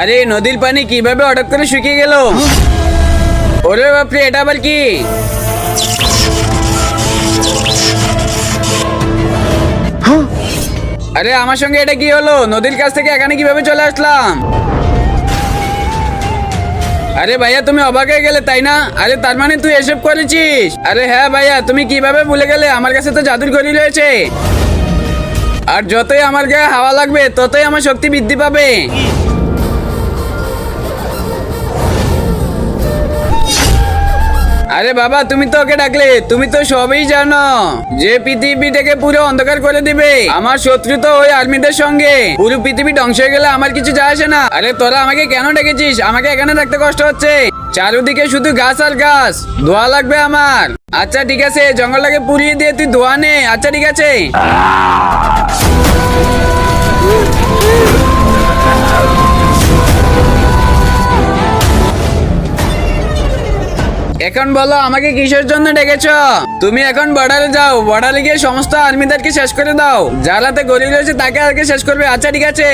আরে নদীর পানি কিভাবে হঠাৎ করে শুকিয়ে গেল? ওরে বাপরে, এটা আবার কি? আরে আমার সঙ্গে এটা কি হলো? নদীর কাছ থেকে এখানে কিভাবে চলে আসলাম? আরে ভাইয়া, তুমি অবাক হয়ে গেলে তাই না? আরে তার মানে তুই এসব করেছিস? আরে হ্যাঁ ভাইয়া, তুমি কিভাবে ভুলে গেলে? আমার কাছে তো জাদুর ঘড়ি রয়েছে, আর যতই আমার গায়ে হাওয়া লাগবে ততই আমার শক্তি বৃদ্ধি পাবে। আরে বাবা, তুমি তো ওকে ডাকলে, তুমি তো সবই জানো যে পৃথিবীটাকে পুরো অন্ধকার করে দিবে। আমার শত্রু তো ওই আর্মিদের সঙ্গে, পুরো পৃথিবী ধ্বংস হয়ে গেলে আমার কিছু যায় আসে না। আরে তোরা আমাকে কেন ডেকেছিস? আমাকে এখানে রাখতে কষ্ট হচ্ছে, চারদিকে শুধু গাছ আর গাছ, ধোয়া লাগবে আমার। আচ্ছা ঠিক আছে, জঙ্গলটাকে পুড়িয়ে দিয়ে তুই ধোয়া নে। আচ্ছা ঠিক আছে। এখন বলো আমাকে কিসের জন্য ডেকেছ? তুমি এখন বর্ডারে যাও, বর্ডারে গিয়ে সমস্ত আর্মিদেরকে শেষ করে দাও, যার হাতে গলি রয়েছে তাকে আগে শেষ করবে। আচ্ছা ঠিক আছে।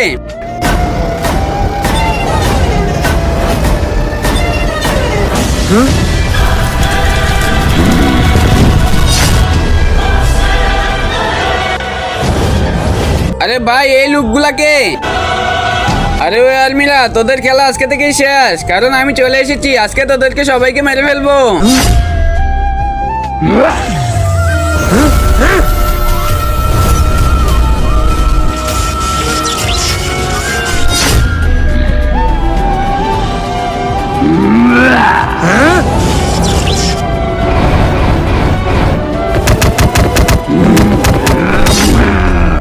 আরে ভাই, এই লোকগুলাকে? আরে ওই আর্মিরা, তোদের খেলা আজকে থেকেই শেষ, কারণ আমি চলে এসেছি। আজকে তোদেরকে সবাইকে মেরে ফেলবো।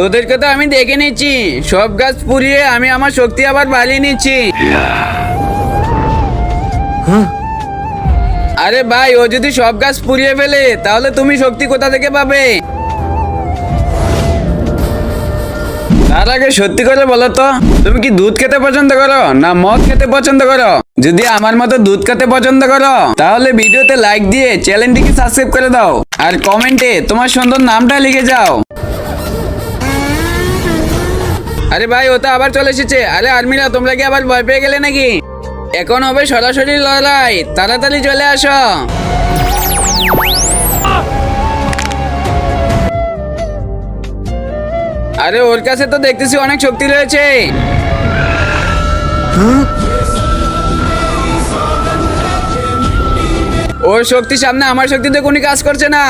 তোদেরকে তো আমি দেখে নিচ্ছি, সব গাছ পুড়িয়ে আমি আমার শক্তি আবার বাড়িয়ে নিচ্ছি। আরে ভাই, ও যদি সব গাছ পুড়িয়ে ফেলে তাহলে তুমি শক্তি কোথা থেকে পাবে? তার আগে সত্যি করে বলো তো, তুমি কি দুধ খেতে পছন্দ করো না মদ খেতে পছন্দ করো? যদি আমার মতো দুধ খেতে পছন্দ করো তাহলে ভিডিওতে লাইক দিয়ে চ্যানেলটিকে সাবস্ক্রাইব করে দাও, আর কমেন্টে তোমার সুন্দর নামটা লিখে যাও। আরে ভাই, ও তো আবার চলে এসেছে। আরে আর্মিরা, তোমরা কি আবার ভয় পেয়ে গেলে নাকি? এখন হবে সরাসরি লড়াই, তাড়াতাড়ি চলে আসো। আরে ওর কাছে তো দেখতেছি অনেক শক্তি রয়েছে। ওর শক্তির সামনে আমার শক্তিতে কোনো কাজ করছে না।